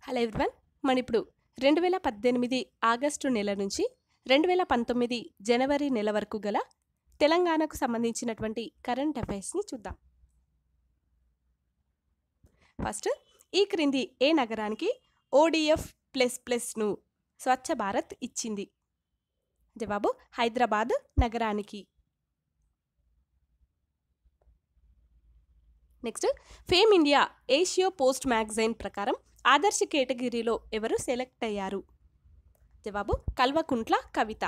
Hello everyone. మన ఇప్పుడు 2018 August నెల నుంచి 2019 జనవరి నెల వరకు గల తెలంగాణకు సంబంధించినటువంటి కరెంట్ అఫైర్స్ని చూద్దాం. ఫస్ట్, ఈ క్రింది ఏ నగరానికి ODF++ను స్వచ్ఛ భారత్ ఇచ్చింది? జవాబు హైదరాబాద్ నగరానికి. Next, fame India Asia post magazine ప్రకారం ఆదర్శ కేటగిరీలో ఎవరు సెలెక్ట్ అయ్యారు? జవాబు కల్వకుంట్ల కవిత.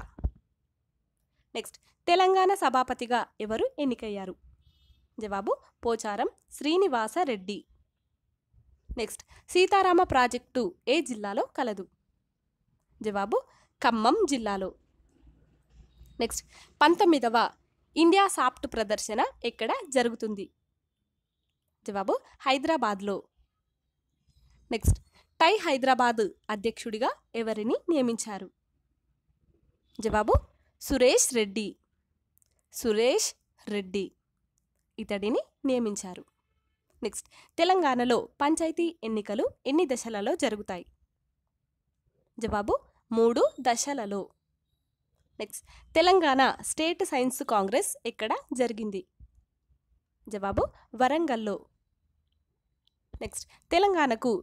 నెక్స్ట్, తెలంగాణ సభాపతిగా ఎవరు ఎన్నికయ్యారు? జవాబు పోచారం శ్రీనివాస రెడ్డి. నెక్స్ట్, సీతారామ ప్రాజెక్టు ఏ జిల్లాలో కలదు? జవాబు ఖమ్మం జిల్లాలో. నెక్స్ట్, 19వ ఇండియా సాఫ్ట్ ప్రదర్శన ఎక్కడ జరుగుతుంది? జవాబు హైదరాబాద్లో. నెక్స్ట్, టై హైదరాబాద్ అధ్యక్షుడిగా ఎవరిని నియమించారు? జవాబు సురేష్ రెడ్డి. సురేష్ రెడ్డి ఇతడిని నియమించారు. నెక్స్ట్, తెలంగాణలో పంచాయతీ ఎన్నికలు ఎన్ని దశలలో జరుగుతాయి? జవాబు 3 దశలలో. Next, Telangana state science Congress ఎక్కడ జరిగింది? జవాబు వరంగల్లో. నెక్స్ట్, తెలంగాణకు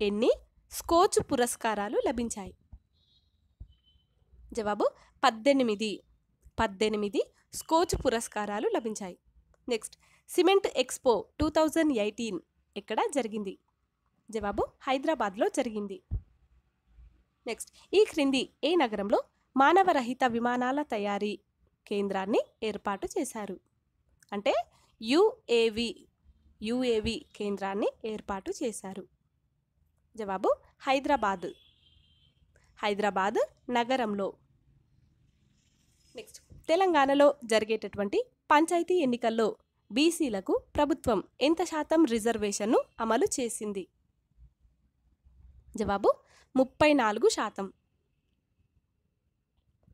ఎన్ని స్కోచ్ పురస్కారాలు లభించాయి? జవాబు 18 స్కోచ్ పురస్కారాలు లభించాయి. నెక్స్ట్, సిమెంట్ ఎక్స్పో 2018 ఎక్కడ జరిగింది? జవాబు హైదరాబాద్లో జరిగింది. నెక్స్ట్, ఈ క్రింది ఏ నగరంలో మానవరహిత విమానాల తయారీ కేంద్రాన్ని ఏర్పాటు చేశారు? అంటే యుఏవి కేంద్రాన్ని ఏర్పాటు చేశారు. జవాబు హైదరాబాద్ నగరంలో. నెక్స్ట్, తెలంగాణలో జరిగేటటువంటి పంచాయతీ ఎన్నికల్లో బీసీలకు ప్రభుత్వం ఎంత శాతం రిజర్వేషన్ను అమలు చేసింది? జవాబు 34%.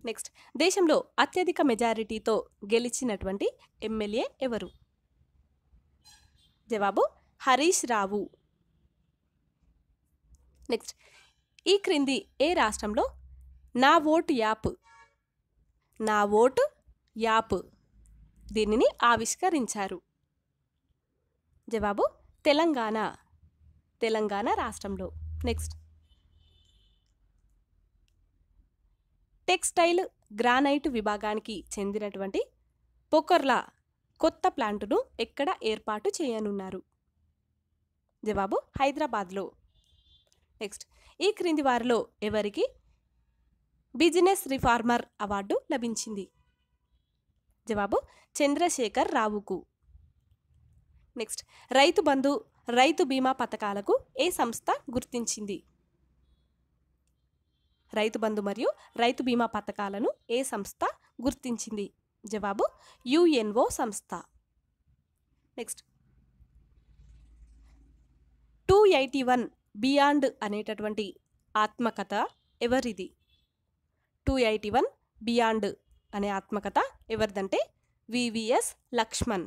నెక్స్ట్, దేశంలో అత్యధిక మెజారిటీతో గెలిచినటువంటి ఎమ్మెల్యే ఎవరు? జవాబు హరీష్ రావు. నెక్స్ట్, ఈ క్రింది ఏ రాష్ట్రంలో నా ఓటు యాప్ దీనిని ఆవిష్కరించారు? జవాబు తెలంగాణ రాష్ట్రంలో. నెక్స్ట్, టెక్స్టైల్ గ్రానైట్ విభాగానికి చెందినటువంటి పొకొర్ల కొత్త ప్లాంటును ఎక్కడ ఏర్పాటు చేయనున్నారు? జవాబు హైదరాబాద్లో. నెక్స్ట్, ఈ క్రింది వారిలో ఎవరికి బిజినెస్ రిఫార్మర్ అవార్డు లభించింది? జవాబు చంద్రశేఖర్ రావుకు. నెక్స్ట్, రైతు బంధు రైతు బీమా పథకాలకు ఏ సంస్థ గుర్తించింది? రైతు బంధు మరియు రైతు బీమా పథకాలను ఏ సంస్థ గుర్తించింది? జవాబు UNO సంస్థ. నెక్స్ట్, 281 బియాండ్ అనేటటువంటి ఆత్మకథ ఎవరిది? 281 బియాండ్ అనే ఆత్మకథ ఎవరిదంటే VVS లక్ష్మణ్.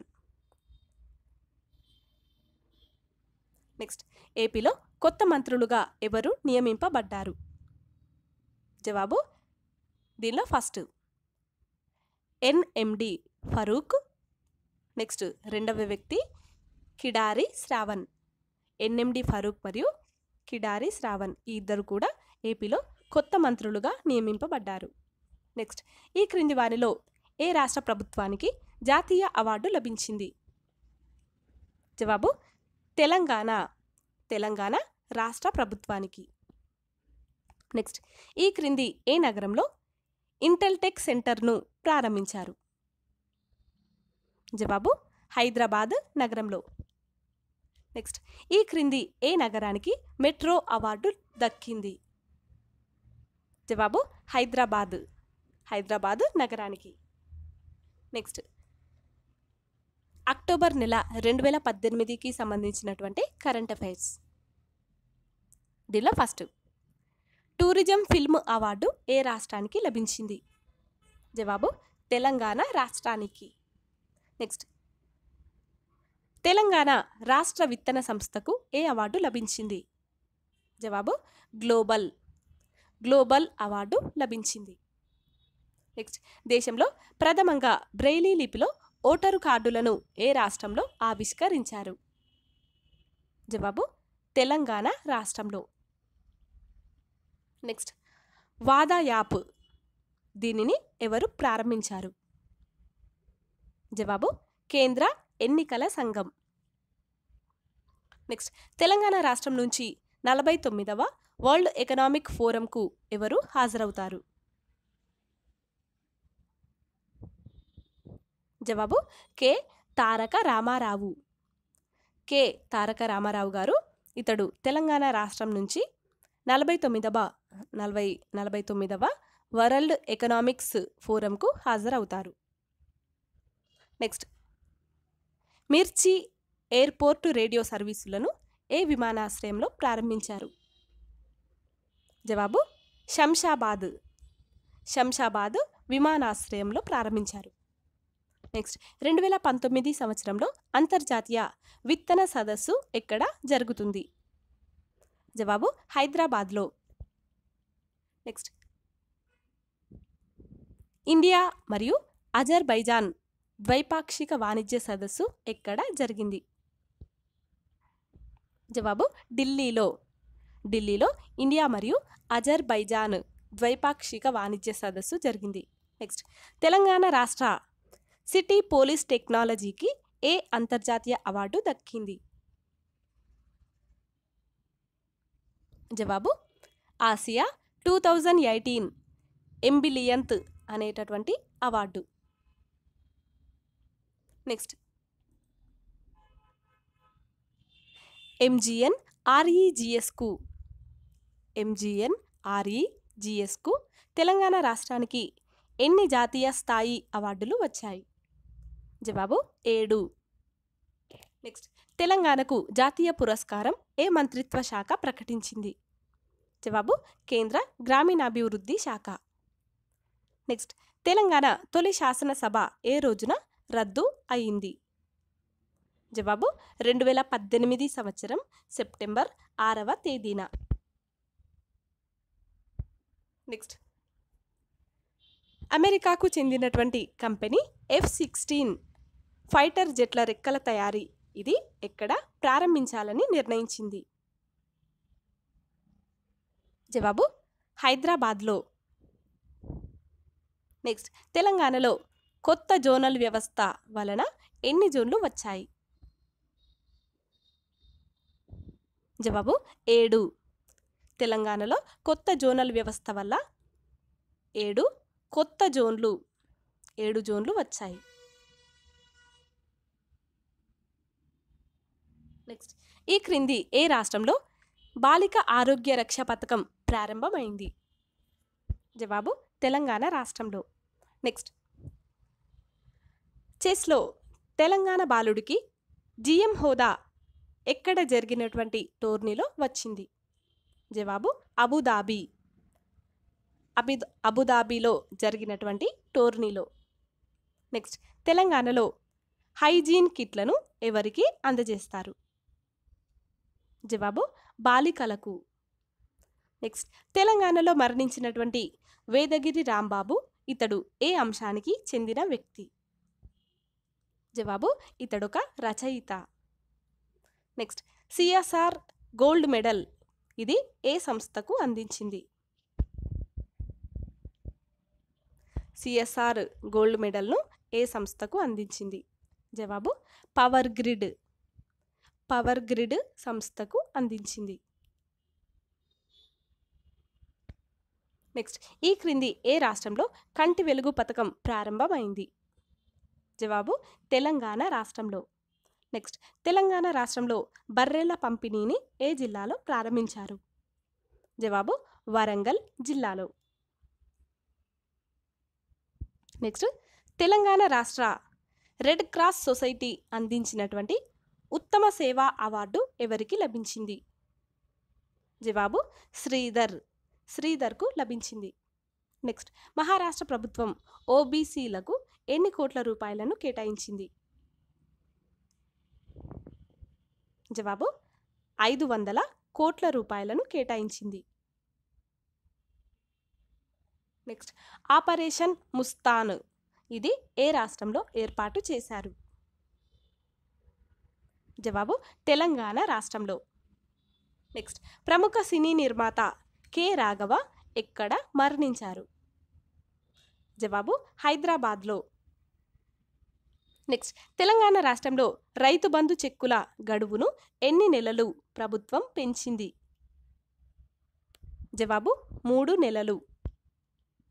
నెక్స్ట్, ఏపీలో కొత్త మంత్రులుగా ఎవరు నియమింపబడ్డారు? జవాబు దీనిలో ఫస్ట్ NMD ఫరూక్. నెక్స్ట్, రెండవ వ్యక్తి కిడారి శ్రావణ్. NMD ఫరూక్ మరియు కిడారి శ్రావణ్ ఈ ఇద్దరు కూడా ఏపీలో కొత్త మంత్రులుగా నియమింపబడ్డారు. నెక్స్ట్, ఈ క్రింది వారిలో ఏ రాష్ట్ర ప్రభుత్వానికి జాతీయ అవార్డు లభించింది? జవాబు తెలంగాణ రాష్ట్ర ప్రభుత్వానికి. నెక్స్ట్, ఈ క్రింది ఏ నగరంలో ఇంటెల్టెక్ సెంటర్ను ప్రారంభించారు? జవాబు హైదరాబాద్ నగరంలో. నెక్స్ట్, ఈ క్రింది ఏ నగరానికి మెట్రో అవార్డు దక్కింది? జవాబు హైదరాబాద్ నగరానికి. నెక్స్ట్, అక్టోబర్ నెల 2018కి సంబంధించినటువంటి కరెంట్ అఫైర్స్. దీనిలో ఫస్ట్, టూరిజం ఫిల్మ్ అవార్డు ఏ రాష్ట్రానికి లభించింది? జవాబు తెలంగాణ రాష్ట్రానికి. నెక్స్ట్, తెలంగాణ రాష్ట్ర విత్తన సంస్థకు ఏ అవార్డు లభించింది? జవాబు గ్లోబల్ గ్లోబల్ అవార్డు లభించింది. నెక్స్ట్, దేశంలో ప్రథమంగా బ్రెయిలీ లిపిలో ఓటరు కార్డులను ఏ రాష్ట్రంలో ఆవిష్కరించారు? జవాబు తెలంగాణ రాష్ట్రంలో. నెక్స్ట్, వాదా యాప్ దీనిని ఎవరు ప్రారంభించారు? జవాబు కేంద్ర ఎన్నికల సంఘం. నెక్స్ట్, తెలంగాణ రాష్ట్రం నుంచి 49వ వరల్డ్ ఎకనామిక్ ఫోరంకు ఎవరు హాజరవుతారు? జవాబు కె తారక రామారావు. కె తారక రామారావు గారు ఇతడు తెలంగాణ రాష్ట్రం నుంచి 49వ వరల్డ్ ఎకనామిక్స్ ఫోరంకు హాజరవుతారు. నెక్స్ట్, మిర్చి ఎయిర్పోర్ట్ రేడియో సర్వీసులను ఏ విమానాశ్రయంలో ప్రారంభించారు? జవాబు శంషాబాద్ విమానాశ్రయంలో ప్రారంభించారు. నెక్స్ట్, 2019 సంవత్సరంలో అంతర్జాతీయ విత్తన సదస్సు ఎక్కడ జరుగుతుంది? జవాబు హైదరాబాద్లో. నెక్స్ట్, ఇండియా మరియు అజర్బైజాన్ ద్వైపాక్షిక వాణిజ్య సదస్సు ఎక్కడ జరిగింది? జవాబు ఢిల్లీలో. ఇండియా మరియు అజర్బైజాన్ ద్వైపాక్షిక వాణిజ్య సదస్సు జరిగింది. నెక్స్ట్, తెలంగాణ రాష్ట్ర సిటీ పోలీస్ టెక్నాలజీకి ఏ అంతర్జాతీయ అవార్డు దక్కింది? జవాబు ఆసియా 2018 ఎంబిలియంత్ అనేటటువంటి అవార్డు. నెక్స్ట్, ఎంజీఎన్ఆర్ఈజీఎస్కు తెలంగాణ రాష్ట్రానికి ఎన్ని జాతీయ స్థాయి అవార్డులు వచ్చాయి? జవాబు 7. నెక్స్ట్, తెలంగాణకు జాతీయ పురస్కారం ఏ మంత్రిత్వ శాఖ ప్రకటించింది? జవాబు కేంద్ర గ్రామీణాభివృద్ధి శాఖ. నెక్స్ట్, తెలంగాణ తొలి శాసనసభ ఏ రోజున రద్దు అయింది? జవాబు 2018 సంవత్సరం సెప్టెంబర్ 6వ తేదీన. నెక్స్ట్, అమెరికాకు చెందినటువంటి కంపెనీ F-16 ఫైటర్ జెట్ల రెక్కల తయారీ ఇది ఎక్కడ ప్రారంభించాలని నిర్ణయించింది? జవాబు హైదరాబాద్లో. నెక్స్ట్, తెలంగాణలో కొత్త జోనల్ వ్యవస్థ వలన ఎన్ని జోన్లు వచ్చాయి? జవాబు 7. తెలంగాణలో కొత్త జోనల్ వ్యవస్థ వల్ల 7 జోన్లు వచ్చాయి. నెక్స్ట్, ఈ క్రింది ఏ రాష్ట్రంలో బాలిక ఆరోగ్య రక్ష పథకం ప్రారంభమైంది? జవాబు తెలంగాణ రాష్ట్రంలో. నెక్స్ట్, చెస్లో తెలంగాణ బాలుడికి GM హోదా ఎక్కడ జరిగినటువంటి టోర్నీలో వచ్చింది? జవాబు అబుదాబిలో జరిగినటువంటి టోర్నీలో. నెక్స్ట్, తెలంగాణలో హైజీన్ కిట్లను ఎవరికి అందజేస్తారు? జవాబు బాలికలకు. నెక్స్ట్, తెలంగాణలో మరణించినటువంటి వేదగిరి రాంబాబు ఇతడు ఏ అంశానికి చెందిన వ్యక్తి? జవాబు ఇతడొక రచయిత. నెక్స్ట్, CSR గోల్డ్ మెడల్ ఇది ఏ సంస్థకు అందించింది? CSR గోల్డ్ మెడల్ను ఏ సంస్థకు అందించింది? జవాబు పవర్ గ్రిడ్ సంస్థకు అందించింది. నెక్స్ట్, ఈ క్రింది ఏ రాష్ట్రంలో కంటి వెలుగు పథకం ప్రారంభమైంది? జవాబు తెలంగాణ రాష్ట్రంలో. నెక్స్ట్, తెలంగాణ రాష్ట్రంలో బర్రెల పంపిణీని ఏ జిల్లాలో ప్రారంభించారు? జవాబు వరంగల్ జిల్లాలో. నెక్స్ట్, తెలంగాణ రాష్ట్ర రెడ్ క్రాస్ సొసైటీ అందించినటువంటి ఉత్తమ సేవా అవార్డు ఎవరికి లభించింది? జవాబు శ్రీధర్కు లభించింది. నెక్స్ట్, మహారాష్ట్ర ప్రభుత్వం ఓబీసీలకు ఎన్ని కోట్ల రూపాయలను కేటాయించింది? జవాబు 500 కోట్ల రూపాయలను కేటాయించింది. నెక్స్ట్ ఆపరేషన్ ముస్తాన్ ఇది ఏ రాష్ట్రంలో ఏర్పాటు చేశారు? జవాబు తెలంగాణ రాష్ట్రంలో. నెక్స్ట్ ప్రముఖ సినీ నిర్మాత కె రాఘవ ఎక్కడ మరణించారు? జవాబు హైదరాబాద్లో. నెక్స్ట్ తెలంగాణ రాష్ట్రంలో రైతు బంధు చెక్కుల గడువును ఎన్ని నెలలు ప్రభుత్వం పెంచింది? జవాబు 3 నెలలు.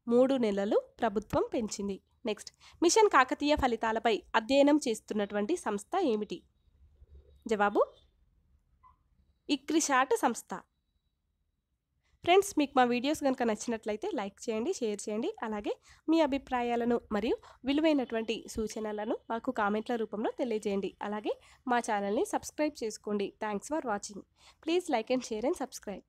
3 నెలలు ప్రభుత్వం పెంచింది. నెక్స్ట్ మిషన్ కాకతీయ ఫలితాలపై అధ్యయనం చేస్తున్నటువంటి సంస్థ ఏమిటి? జవాబు ఇక్రిసాట్ సంస్థ. ఫ్రెండ్స్, మీకు మా వీడియోస్ కనుక నచ్చినట్లయితే లైక్ చేయండి, షేర్ చేయండి. అలాగే మీ అభిప్రాయాలను మరియు విలువైనటువంటి సూచనలను మాకు కామెంట్ల రూపంలో తెలియజేయండి. అలాగే మా ఛానల్ని సబ్స్క్రైబ్ చేసుకోండి. Thanks for watching. Please like and share and subscribe.